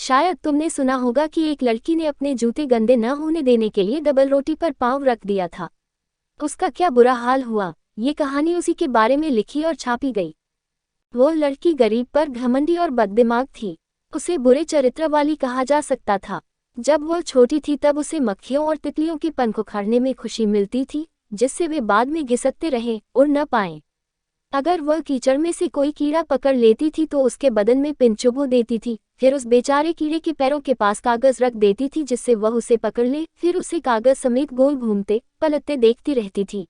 शायद तुमने सुना होगा कि एक लड़की ने अपने जूते गंदे न होने देने के लिए डबल रोटी पर पाँव रख दिया था। उसका क्या बुरा हाल हुआ। ये कहानी उसी के बारे में लिखी और छापी गई। वो लड़की गरीब पर घमंडी और बददिमाग थी। उसे बुरे चरित्र वाली कहा जा सकता था। जब वह छोटी थी तब उसे मक्खियों और तितलियों के पंख उखाड़ने में खुशी मिलती थी, जिससे वे बाद में घिसकते रहे, उड़ न पाएं। अगर वह कीचड़ में से कोई कीड़ा पकड़ लेती थी तो उसके बदन में पिन चुभो देती थी, फिर उस बेचारे कीड़े के पैरों के पास कागज रख देती थी जिससे वह उसे पकड़ ले, फिर उसे कागज समेत गोल घूमते पलटते देखती रहती थी।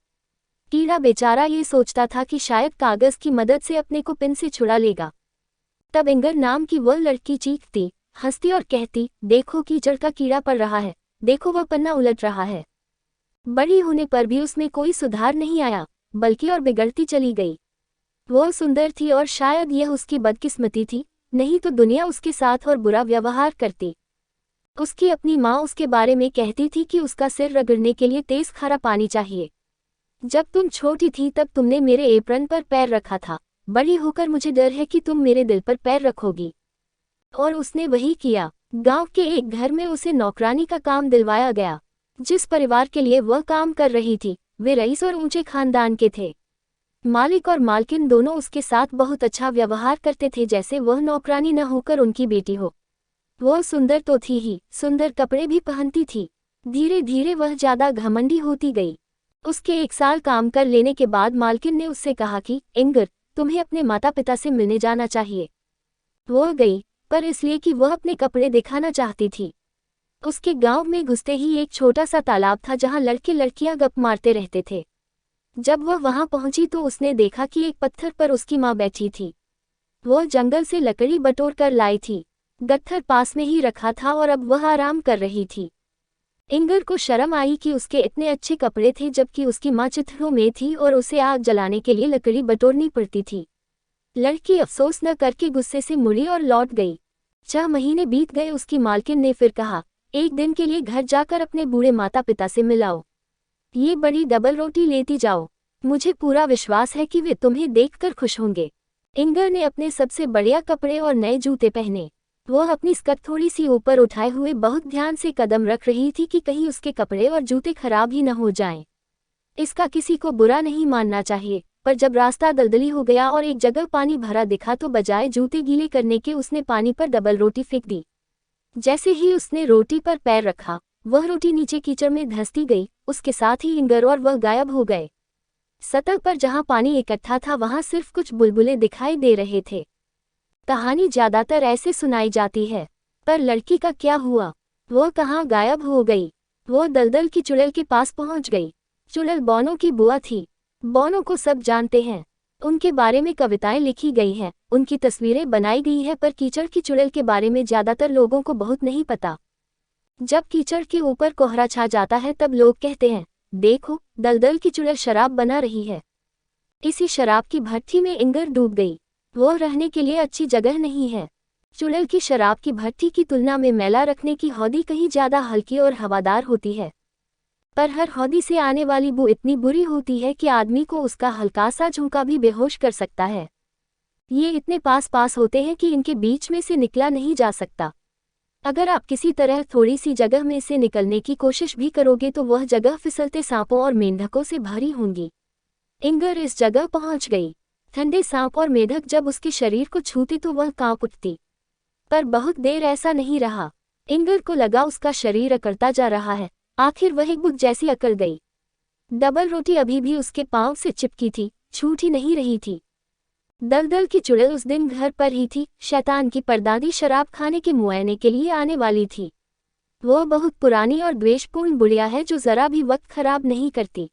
कीड़ा बेचारा ये सोचता था कि शायद कागज की मदद से अपने को पिन से छुड़ा लेगा। तब इंगर नाम की वह लड़की चीखती, हंसती और कहती, देखो कीचड़ का कीड़ा पड़ रहा है, देखो वह पन्ना उलट रहा है। बड़ी होने पर भी उसमें कोई सुधार नहीं आया, बल्कि और बिगड़ती चली गई। वो सुंदर थी और शायद यह उसकी बदकिस्मती थी, नहीं तो दुनिया उसके साथ और बुरा व्यवहार करती। उसकी अपनी माँ उसके बारे में कहती थी कि उसका सिर रगड़ने के लिए तेज खारा पानी चाहिए। जब तुम छोटी थी तब तुमने मेरे एप्रन पर पैर रखा था, बड़ी होकर मुझे डर है कि तुम मेरे दिल पर पैर रखोगी। और उसने वही किया। गांव के एक घर में उसे नौकरानी का काम दिलवाया गया। जिस परिवार के लिए वह काम कर रही थी, वे रईस और ऊंचे खानदान के थे। मालिक और मालकिन दोनों उसके साथ बहुत अच्छा व्यवहार करते थे, जैसे वह नौकरानी न होकर उनकी बेटी हो। वह सुंदर तो थी ही, सुंदर कपड़े भी पहनती थी। धीरे धीरे वह ज्यादा घमंडी होती गई। उसके 1 साल काम कर लेने के बाद मालकिन ने उससे कहा कि इंगर, तुम्हें अपने माता पिता से मिलने जाना चाहिए। वह गई, पर इसलिए कि वह अपने कपड़े दिखाना चाहती थी। उसके गांव में घुसते ही एक छोटा सा तालाब था जहां लड़के लड़कियां गप मारते रहते थे। जब वह वहां पहुंची तो उसने देखा कि एक पत्थर पर उसकी माँ बैठी थी। वह जंगल से लकड़ी बटोर कर लाई थी। गट्ठर पास में ही रखा था और अब वह आराम कर रही थी। इंगर को शर्म आई कि उसके इतने अच्छे कपड़े थे जबकि उसकी माँ चिथड़ों में थी और उसे आग जलाने के लिए लकड़ी बटोरनी पड़ती थी। लड़की अफसोस न करके गुस्से से मुड़ी और लौट गई। 6 महीने बीत गए। उसकी मालकिन ने फिर कहा, एक दिन के लिए घर जाकर अपने बूढ़े माता पिता से मिलाओ। ये बड़ी डबल रोटी लेती जाओ, मुझे पूरा विश्वास है कि वे तुम्हें देखकर खुश होंगे। इंगर ने अपने सबसे बढ़िया कपड़े और नए जूते पहने। वह अपनी स्कर्ट थोड़ी सी ऊपर उठाए हुए बहुत ध्यान से कदम रख रही थी कि कहीं उसके कपड़े और जूते खराब ही न हो जाएं। इसका किसी को बुरा नहीं मानना चाहिए, पर जब रास्ता दलदली हो गया और एक जगह पानी भरा दिखा तो बजाय जूते गीले करने के उसने पानी पर डबल रोटी फेंक दी। जैसे ही उसने रोटी पर पैर रखा, वह रोटी नीचे कीचड़ में धंसती गई, उसके साथ ही इंगर और वह गायब हो गए। सतह पर जहां पानी इकट्ठा था वहां सिर्फ कुछ बुलबुले दिखाई दे रहे थे। कहानी ज्यादातर ऐसे सुनाई जाती है, पर लड़की का क्या हुआ? वह कहाँ गायब हो गई? वो दलदल की चुड़ैल के पास पहुंच गई। चुड़ैल बौनों की बुआ थी। बौनों को सब जानते हैं, उनके बारे में कविताएं लिखी गई हैं, उनकी तस्वीरें बनाई गई हैं, पर कीचड़ की चुड़ैल के बारे में ज्यादातर लोगों को बहुत नहीं पता। जब कीचड़ के ऊपर कोहरा छा जाता है तब लोग कहते हैं, देखो दलदल की चुड़ैल शराब बना रही है। इसी शराब की भट्ठी में इंगर डूब गई। वो रहने के लिए अच्छी जगह नहीं है। चुड़ैल की शराब की भट्ठी की तुलना में मैला रखने की हौदी कहीं ज्यादा हल्की और हवादार होती है, पर हर हौदी से आने वाली बू इतनी बुरी होती है कि आदमी को उसका हल्का सा झोंका भी बेहोश कर सकता है। ये इतने पास पास होते हैं कि इनके बीच में से निकला नहीं जा सकता। अगर आप किसी तरह थोड़ी सी जगह में से निकलने की कोशिश भी करोगे तो वह जगह फिसलते सांपों और मेंढकों से भरी होंगी। इंगर इस जगह पहुंच गई। ठंडे सांप और मेढक जब उसके शरीर को छूते तो वह कांप उठती, पर बहुत देर ऐसा नहीं रहा। इंगर को लगा उसका शरीर अकड़ता जा रहा है। आखिर वह एक बुत जैसी अकड़ गई। डबल रोटी अभी भी उसके पांव से चिपकी थी, छूट ही नहीं रही थी। दलदल की चुड़ैल उस दिन घर पर ही थी। शैतान की परदादी शराब खाने के मुआयने के लिए आने वाली थी। वो बहुत पुरानी और द्वेषपूर्ण बुढ़िया है जो जरा भी वक्त खराब नहीं करती।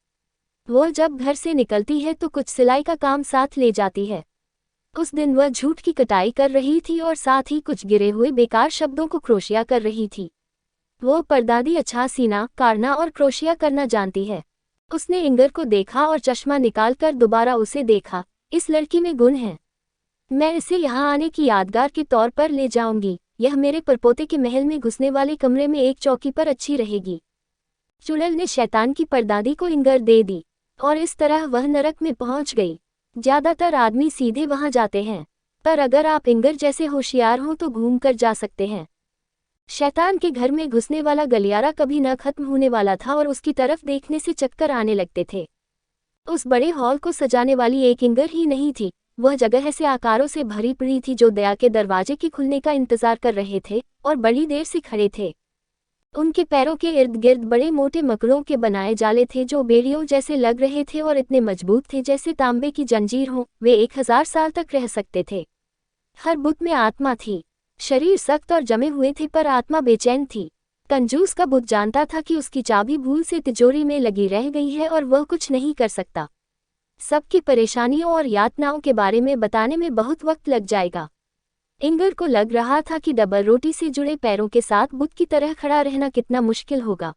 वो जब घर से निकलती है तो कुछ सिलाई का काम साथ ले जाती है। उस दिन वह झूठ की कटाई कर रही थी और साथ ही कुछ गिरे हुए बेकार शब्दों को क्रोशिया कर रही थी। वो परदादी अच्छा सीना, काटना और क्रोशिया करना जानती है। उसने इंगर को देखा और चश्मा निकालकर दोबारा उसे देखा। इस लड़की में गुण है, मैं इसे यहाँ आने की यादगार के तौर पर ले जाऊंगी। यह मेरे परपोते के महल में घुसने वाले कमरे में एक चौकी पर अच्छी रहेगी। चुड़ैल ने शैतान की परदादी को इंगर दे दी और इस तरह वह नरक में पहुंच गई। ज्यादातर आदमी सीधे वहां जाते हैं, पर अगर आप इंगर जैसे होशियार हों तो घूम कर जा सकते हैं। शैतान के घर में घुसने वाला गलियारा कभी न खत्म होने वाला था और उसकी तरफ देखने से चक्कर आने लगते थे। उस बड़े हॉल को सजाने वाली एक इंगर ही नहीं थी, वह जगह ऐसे आकारों से भरी पड़ी थी जो दया के दरवाजे के खुलने का इंतजार कर रहे थे और बड़ी देर से खड़े थे। उनके पैरों के इर्द गिर्द बड़े मोटे मकड़ों के बनाए जाले थे जो बेड़ियों जैसे लग रहे थे और इतने मजबूत थे जैसे तांबे की जंजीर हो। वे 1000 साल तक रह सकते थे। हर बुत में आत्मा थी। शरीर सख्त और जमे हुए थे पर आत्मा बेचैन थी। कंजूस का बुत जानता था कि उसकी चाबी भूल से तिजोरी में लगी रह गई है और वह कुछ नहीं कर सकता। सबकी परेशानियों और यातनाओं के बारे में बताने में बहुत वक्त लग जाएगा। इंगर को लग रहा था कि डबल रोटी से जुड़े पैरों के साथ बुत की तरह खड़ा रहना कितना मुश्किल होगा।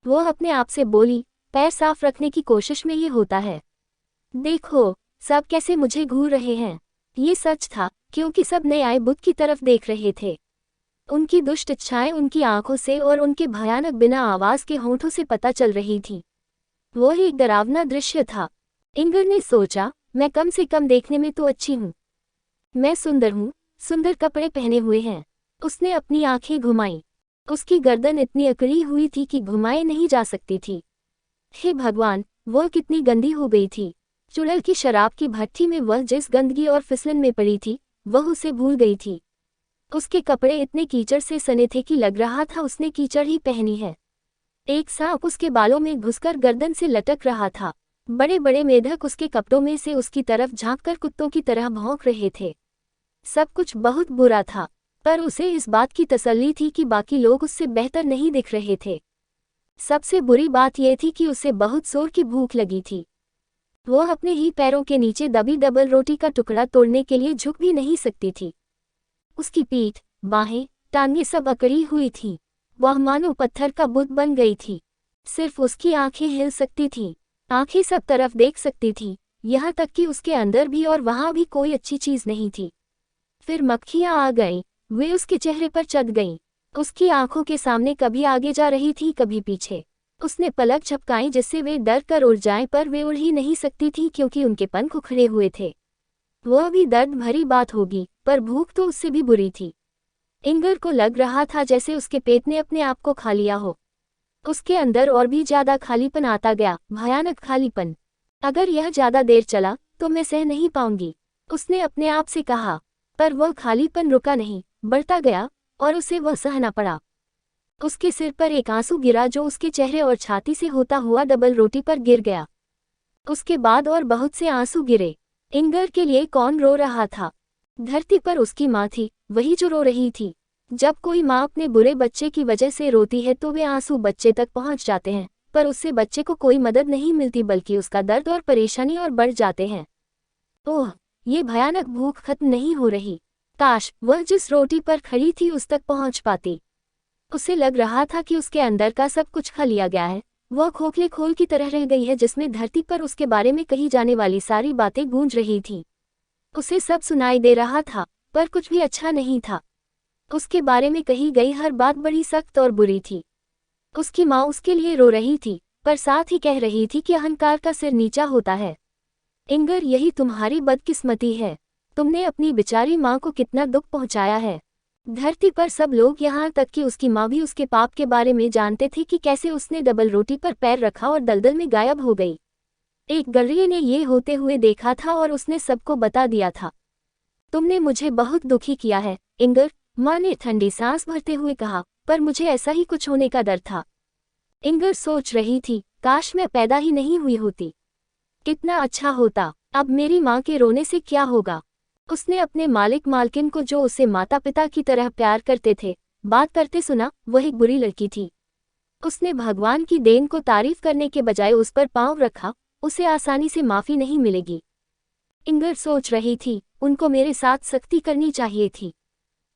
वह अपने आप से बोली, पैर साफ रखने की कोशिश में ये होता है। देखो सब कैसे मुझे घूर रहे हैं। ये सच था क्योंकि सब नए आए बुत की तरफ देख रहे थे। उनकी दुष्ट इच्छाएं उनकी आंखों से और उनके भयानक बिना आवाज के होंठों से पता चल रही थी। वो एक डरावना दृश्य था। इंगर ने सोचा, मैं कम से कम देखने में तो अच्छी हूँ। मैं सुंदर हूँ, सुंदर कपड़े पहने हुए हैं। उसने अपनी आंखें घुमाई। उसकी गर्दन इतनी अकड़ी हुई थी कि घुमाए नहीं जा सकती थी। हे भगवान, वह कितनी गंदी हो गई थी। चुड़ैल की शराब की भट्टी में वह जिस गंदगी और फिसलन में पड़ी थी वह उसे भूल गई थी। उसके कपड़े इतने कीचड़ से सने थे कि लग रहा था उसने कीचड़ ही पहनी है। एक सांप उसके बालों में घुसकर गर्दन से लटक रहा था। बड़े बड़े मेढक उसके कपड़ों में से उसकी तरफ झांककर कुत्तों की तरह भौंक रहे थे। सब कुछ बहुत बुरा था, पर उसे इस बात की तसल्ली थी कि बाकी लोग उससे बेहतर नहीं दिख रहे थे। सबसे बुरी बात यह थी कि उसे बहुत जोर की भूख लगी थी। वह अपने ही पैरों के नीचे दबी डबल रोटी का टुकड़ा तोड़ने के लिए झुक भी नहीं सकती थी। उसकी पीठ, बाहें, टांगें सब अकड़ी हुई थीं। वह मानो पत्थर का बुत बन गई थी। सिर्फ उसकी आंखें हिल सकती थीं। आंखें सब तरफ देख सकती थीं, यहाँ तक कि उसके अंदर भी और वहाँ भी कोई अच्छी चीज नहीं थी। फिर मक्खियाँ आ गईं, वे उसके चेहरे पर चढ़ गईं। उसकी आंखों के सामने कभी आगे जा रही थी कभी पीछे। उसने पलक झपकाई जिससे वे डर कर उड़ जाएं, पर वे उड़ ही नहीं सकती थी क्योंकि उनके पंख उखड़े हुए थे। वह भी दर्द भरी बात होगी, पर भूख तो उससे भी बुरी थी। इंगर को लग रहा था जैसे उसके पेट ने अपने आप को खा लिया हो। उसके अंदर और भी ज्यादा खालीपन आता गया, भयानक खालीपन। अगर यह ज्यादा देर चला तो मैं सह नहीं पाऊंगी, उसने अपने आप से कहा। पर वह खालीपन रुका नहीं, बढ़ता गया और उसे वह सहना पड़ा। उसके सिर पर एक आंसू गिरा जो उसके चेहरे और छाती से होता हुआ डबल रोटी पर गिर गया। उसके बाद और बहुत से आंसू गिरे। इंगर के लिए कौन रो रहा था? धरती पर उसकी माँ थी, वही जो रो रही थी। जब कोई माँ अपने बुरे बच्चे की वजह से रोती है तो वे आंसू बच्चे तक पहुँच जाते हैं, पर उससे बच्चे को कोई मदद नहीं मिलती बल्कि उसका दर्द और परेशानी और बढ़ जाते हैं। ओह, ये भयानक भूख खत्म नहीं हो रही। काश वह जिस रोटी पर खड़ी थी उस तक पहुँच पाती। उसे लग रहा था कि उसके अंदर का सब कुछ खा लिया गया है। वह खोखले खोल की तरह रह गई है जिसमें धरती पर उसके बारे में कही जाने वाली सारी बातें गूंज रही थीं। उसे सब सुनाई दे रहा था, पर कुछ भी अच्छा नहीं था। उसके बारे में कही गई हर बात बड़ी सख्त और बुरी थी। उसकी माँ उसके लिए रो रही थी, पर साथ ही कह रही थी कि अहंकार का सिर नीचा होता है। इंगर, यही तुम्हारी बदकिस्मती है। तुमने अपनी बेचारी माँ को कितना दुख पहुंचाया है। धरती पर सब लोग, यहाँ तक कि उसकी माँ भी उसके पाप के बारे में जानते थे कि कैसे उसने डबल रोटी पर पैर रखा और दलदल में गायब हो गई। एक गर्रिये ने ये होते हुए देखा था और उसने सबको बता दिया था। तुमने मुझे बहुत दुखी किया है इंगर, माँ ने ठंडी सांस भरते हुए कहा, पर मुझे ऐसा ही कुछ होने का डर था। इंगर सोच रही थी, काश मैं पैदा ही नहीं हुई होती, कितना अच्छा होता। अब मेरी माँ के रोने से क्या होगा। उसने अपने मालिक मालकिन को, जो उसे माता पिता की तरह प्यार करते थे, बात करते सुना। वह एक बुरी लड़की थी। उसने भगवान की देन को तारीफ करने के बजाय उस पर पांव रखा। उसे आसानी से माफी नहीं मिलेगी। इंगर सोच रही थी, उनको मेरे साथ सख्ती करनी चाहिए थी।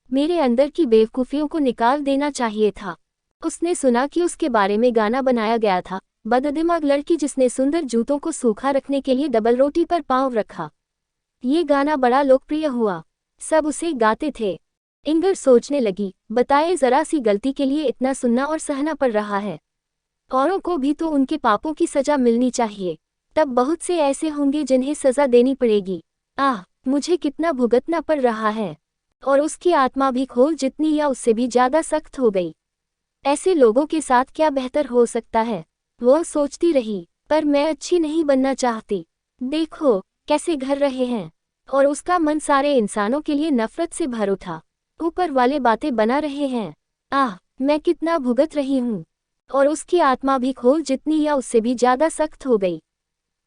मेरे अंदर की बेवकूफियों को निकाल देना चाहिए था। उसने सुना कि उसके बारे में गाना बनाया गया था, बददिमाग लड़की जिसने सुंदर जूतों को सूखा रखने के लिए डबल रोटी पर पांव रखा। ये गाना बड़ा लोकप्रिय हुआ, सब उसे गाते थे। इंगर सोचने लगी, बताए जरा सी गलती के लिए इतना सुनना और सहना पड़ रहा है। औरों को भी तो उनके पापों की सजा मिलनी चाहिए। तब बहुत से ऐसे होंगे जिन्हें सजा देनी पड़ेगी। आह, मुझे कितना भुगतना पड़ रहा है। और उसकी आत्मा भी खोल जितनी या उससे भी ज्यादा सख्त हो गई। ऐसे लोगों के साथ क्या बेहतर हो सकता है, वह सोचती रही। पर मैं अच्छी नहीं बनना चाहती। देखो कैसे घर रहे हैं। और उसका मन सारे इंसानों के लिए नफरत से भर उठा। ऊपर वाले बातें बना रहे हैं, आह मैं कितना भुगत रही हूँ। और उसकी आत्मा भी खोल जितनी या उससे भी ज्यादा सख्त हो गई।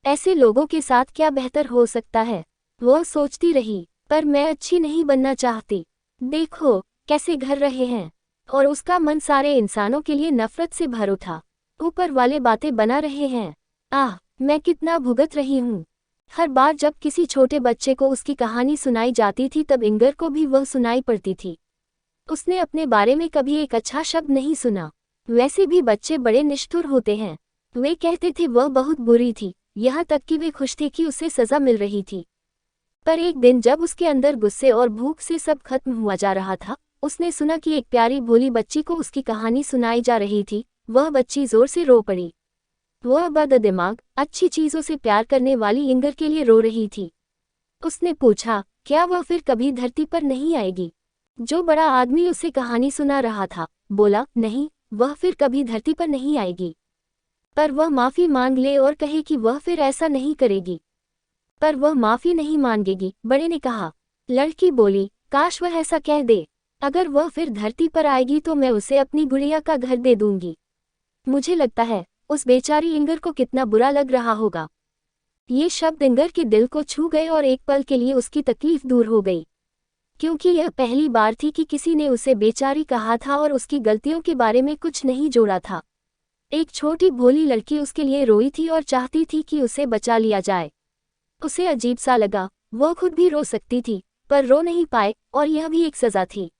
ऐसे लोगों के साथ क्या बेहतर हो सकता है, वह सोचती रही। पर मैं अच्छी नहीं बनना चाहती। देखो कैसे घर रहे हैं। और उसका मन सारे इंसानों के लिए नफरत से भर उठा। ऊपर वाले बातें बना रहे हैं, आह मैं कितना भुगत रही हूँ। हर बार जब किसी छोटे बच्चे को उसकी कहानी सुनाई जाती थी तब इंगर को भी वह सुनाई पड़ती थी। उसने अपने बारे में कभी एक अच्छा शब्द नहीं सुना। वैसे भी बच्चे बड़े निष्ठुर होते हैं। वे कहते थे वह बहुत बुरी थी, यहाँ तक कि वे खुश थे कि उसे सजा मिल रही थी। पर एक दिन जब उसके अंदर गुस्से और भूख से सब खत्म हुआ जा रहा था, उसने सुना कि एक प्यारी भोली बच्ची को उसकी कहानी सुनाई जा रही थी। वह बच्ची जोर से रो पड़ी। वह बददिमाग अच्छी चीजों से प्यार करने वाली इंगर के लिए रो रही थी। उसने पूछा, क्या वह फिर कभी धरती पर नहीं आएगी? जो बड़ा आदमी उसे कहानी सुना रहा था बोला, नहीं वह फिर कभी धरती पर नहीं आएगी। पर वह माफी मांग ले और कहे कि वह फिर ऐसा नहीं करेगी। पर वह माफी नहीं मांगेगी, बड़े ने कहा। लड़की बोली, काश वह ऐसा कह दे। अगर वह फिर धरती पर आएगी तो मैं उसे अपनी गुड़िया का घर दे दूंगी। मुझे लगता है उस बेचारी इंगर को कितना बुरा लग रहा होगा। ये शब्द इंगर के दिल को छू गए और एक पल के लिए उसकी तकलीफ दूर हो गई, क्योंकि यह पहली बार थी कि किसी ने उसे बेचारी कहा था और उसकी गलतियों के बारे में कुछ नहीं जोड़ा था। एक छोटी भोली लड़की उसके लिए रोई थी और चाहती थी कि उसे बचा लिया जाए। उसे अजीब सा लगा, वह खुद भी रो सकती थी पर रो नहीं पाए, और यह भी एक सजा थी।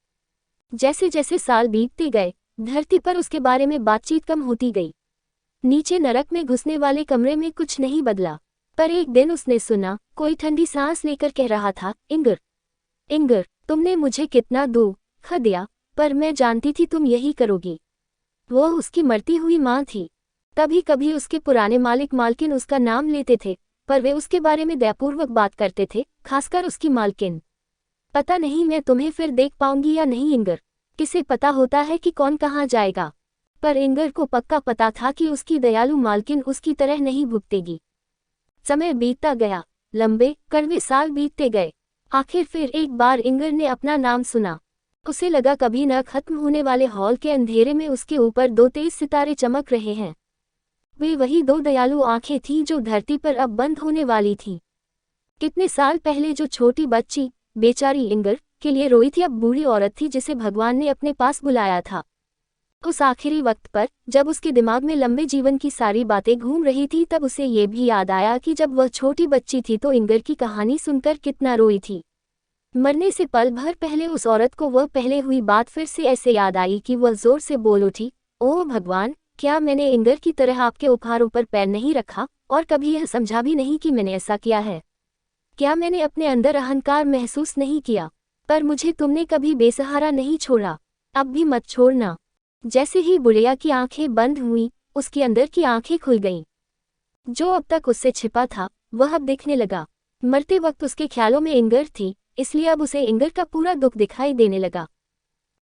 जैसे जैसे साल बीतते गए, धरती पर उसके बारे में बातचीत कम होती गई। नीचे नरक में घुसने वाले कमरे में कुछ नहीं बदला। पर एक दिन उसने सुना कोई ठंडी सांस लेकर कह रहा था, इंगर, इंगर, तुमने मुझे कितना दुख दिया, पर मैं जानती थी तुम यही करोगी। वह उसकी मरती हुई माँ थी। कभी कभी उसके पुराने मालिक मालकिन उसका नाम लेते थे, पर वे उसके बारे में दयापूर्वक बात करते थे, खासकर उसकी मालकिन। पता नहीं मैं तुम्हें फिर देख पाऊंगी या नहीं इंगर, किसे पता होता है कि कौन कहाँ जाएगा। पर इंगर को पक्का पता था कि उसकी दयालु मालकिन उसकी तरह नहीं भुगतेगी। समय बीतता गया, लंबे कड़वे साल बीतते गए। आखिर फिर एक बार इंगर ने अपना नाम सुना। उसे लगा कभी न खत्म होने वाले हॉल के अंधेरे में उसके ऊपर दो तेज सितारे चमक रहे हैं। वे वही दो दयालु आंखें थीं जो धरती पर अब बंद होने वाली थीं। कितने साल पहले जो छोटी बच्ची बेचारी इंगर के लिए रोई थी अब बूढ़ी औरत थी जिसे भगवान ने अपने पास बुलाया था। उस आखिरी वक्त पर जब उसके दिमाग में लंबे जीवन की सारी बातें घूम रही थी तब उसे ये भी याद आया कि जब वह छोटी बच्ची थी तो इंगर की कहानी सुनकर कितना रोई थी। मरने से पल भर पहले उस औरत को वह पहले हुई बात फिर से ऐसे याद आई कि वह जोर से बोल उठी, ओह भगवान, क्या मैंने इंगर की तरह आपके उपहारों पर पैर नहीं रखा और कभी यह समझा भी नहीं कि मैंने ऐसा किया है? क्या मैंने अपने अंदर अहंकार महसूस नहीं किया? पर मुझे तुमने कभी बेसहारा नहीं छोड़ा, अब भी मत छोड़ना। जैसे ही बुढ़िया की आंखें बंद हुईं, उसकी अंदर की आंखें खुल गईं। जो अब तक उससे छिपा था वह अब दिखने लगा। मरते वक्त उसके ख्यालों में इंगर थी, इसलिए अब उसे इंगर का पूरा दुख दिखाई देने लगा।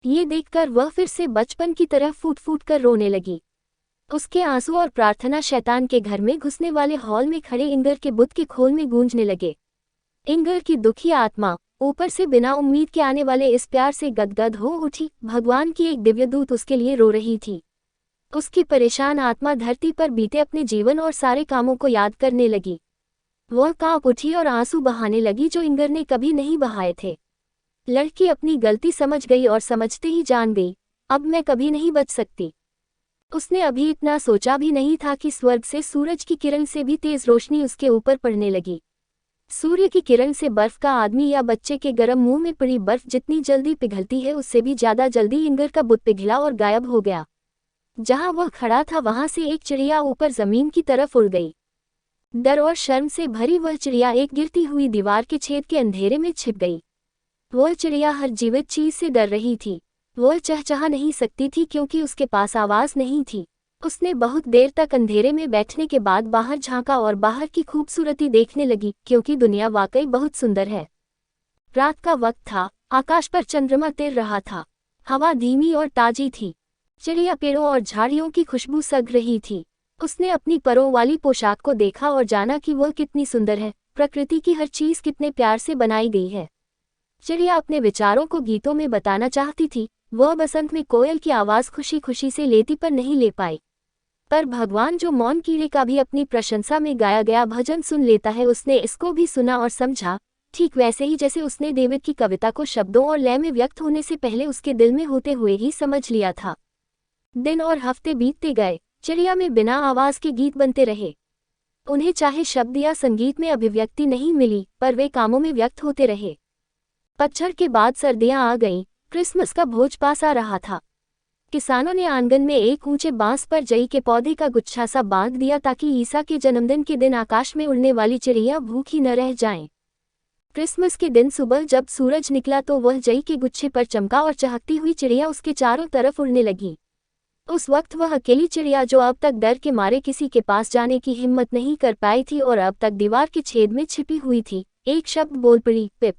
ये देखकर वह फिर से बचपन की तरह फूट फूट कर रोने लगी। उसके आंसू और प्रार्थना शैतान के घर में घुसने वाले हॉल में खड़े इंगर के बुत के खोल में गूंजने लगे। इंगर की दुखी आत्मा ऊपर से बिना उम्मीद के आने वाले इस प्यार से गदगद हो उठी। भगवान की एक दिव्यदूत उसके लिए रो रही थी। उसकी परेशान आत्मा धरती पर बीते अपने जीवन और सारे कामों को याद करने लगी। वह कांप उठी और आंसू बहाने लगी जो इंगर ने कभी नहीं बहाए थे। लड़की अपनी गलती समझ गई और समझते ही जान गई, अब मैं कभी नहीं बच सकती। उसने अभी इतना सोचा भी नहीं था कि स्वर्ग से सूरज की किरण से भी तेज रोशनी उसके ऊपर पड़ने लगी। सूर्य की किरण से बर्फ का आदमी या बच्चे के गर्म मुंह में पड़ी बर्फ जितनी जल्दी पिघलती है उससे भी ज्यादा जल्दी इंगर का बुत पिघला और गायब हो गया। जहां वह खड़ा था वहां से एक चिड़िया ऊपर जमीन की तरफ उड़ गई। डर और शर्म से भरी वह चिड़िया एक गिरती हुई दीवार के छेद के अंधेरे में छिप गई। वह चिड़िया हर जीवित चीज से डर रही थी। वह चहचहा नहीं सकती थी क्योंकि उसके पास आवाज नहीं थी। उसने बहुत देर तक अंधेरे में बैठने के बाद बाहर झांका और बाहर की खूबसूरती देखने लगी, क्योंकि दुनिया वाकई बहुत सुंदर है। रात का वक्त था, आकाश पर चंद्रमा तिर रहा था। हवा धीमी और ताजी थी। चिड़िया पेड़ों और झाड़ियों की खुशबू सग रही थी। उसने अपनी परों वाली पोशाक को देखा और जाना कि वह कितनी सुंदर है, प्रकृति की हर चीज कितने प्यार से बनाई गई है। चिड़िया अपने विचारों को गीतों में बताना चाहती थी। वह बसंत में कोयल की आवाज खुशी खुशी से लेती पर नहीं ले पाई। पर भगवान जो मौन कीड़े का भी अपनी प्रशंसा में गाया गया भजन सुन लेता है, उसने इसको भी सुना और समझा, ठीक वैसे ही जैसे उसने डेविड की कविता को शब्दों और लय में व्यक्त होने से पहले उसके दिल में होते हुए ही समझ लिया था। दिन और हफ्ते बीतते गए। चिड़िया में बिना आवाज के गीत बनते रहे। उन्हें चाहे शब्द या संगीत में अभिव्यक्ति नहीं मिली, पर वे कामों में व्यक्त होते रहे। पतझड़ के बाद सर्दियां आ गईं। क्रिसमस का भोज पास आ रहा था। किसानों ने आंगन में एक ऊंचे बांस पर जई के पौधे का गुच्छा सा बांध दिया ताकि ईसा के जन्मदिन के दिन आकाश में उड़ने वाली चिड़िया भूखी न रह जाएं। क्रिसमस के दिन सुबह जब सूरज निकला तो वह जई के गुच्छे पर चमका और चहकती हुई चिड़िया उसके चारों तरफ उड़ने लगी। उस वक्त वह अकेली चिड़िया, जो अब तक डर के मारे किसी के पास जाने की हिम्मत नहीं कर पाई थी और अब तक दीवार के छेद में छिपी हुई थी, एक शब्द बोल पड़ी, पिप।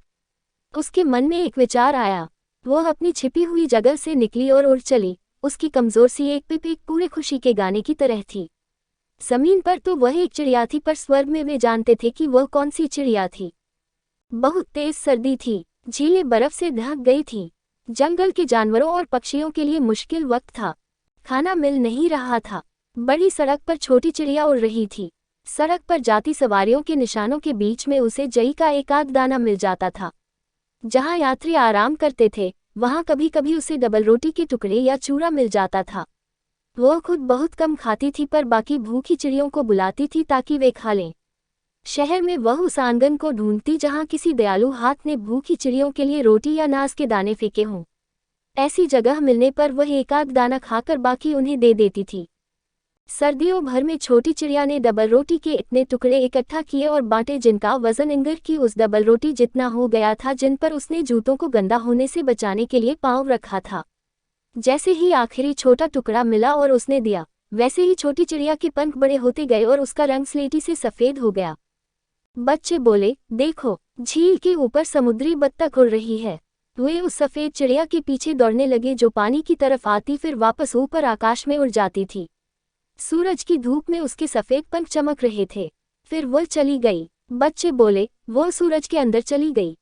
उसके मन में एक विचार आया। वह अपनी छिपी हुई जगह से निकली और उड़ चली। उसकी कमजोर सी एक पिप एक पूरे खुशी के गाने की तरह थी। जमीन पर तो वह एक चिड़िया थी, पर स्वर्ग में वे जानते थे कि वह कौन सी चिड़िया थी। बहुत तेज सर्दी थी। झीलें बर्फ से ढक गई थीं। जंगल के जानवरों और पक्षियों के लिए मुश्किल वक्त था। खाना मिल नहीं रहा था। बड़ी सड़क पर छोटी चिड़िया उड़ रही थी। सड़क पर जाती सवारियों के निशानों के बीच में उसे जई का एक आध दाना मिल जाता था। जहां यात्री आराम करते थे, वहां कभी कभी उसे डबल रोटी के टुकड़े या चूरा मिल जाता था। वह खुद बहुत कम खाती थी, पर बाकी भूखी चिड़ियों को बुलाती थी ताकि वे खा लें। शहर में वह उस आंगन को ढूंढती जहां किसी दयालु हाथ ने भूखी चिड़ियों के लिए रोटी या नाज के दाने फेंके हों। ऐसी जगह मिलने पर वह एक आध दाना खाकर बाकी उन्हें दे देती थी। सर्दियों भर में छोटी चिड़िया ने डबल रोटी के इतने टुकड़े इकट्ठा किए और बांटे जिनका वजन इंगर की उस डबल रोटी जितना हो गया था जिन पर उसने जूतों को गंदा होने से बचाने के लिए पांव रखा था। जैसे ही आखिरी छोटा टुकड़ा मिला और उसने दिया, वैसे ही छोटी चिड़िया के पंख बड़े होते गए और उसका रंग स्लेटी से सफेद हो गया। बच्चे बोले, देखो, झील के ऊपर समुद्री बत्तख उड़ रही है। वे उस सफेद चिड़िया के पीछे दौड़ने लगे जो पानी की तरफ आती फिर वापस ऊपर आकाश में उड़ जाती थी। सूरज की धूप में उसके सफेद पंख चमक रहे थे। फिर वह चली गई। बच्चे बोले, वो सूरज के अंदर चली गई।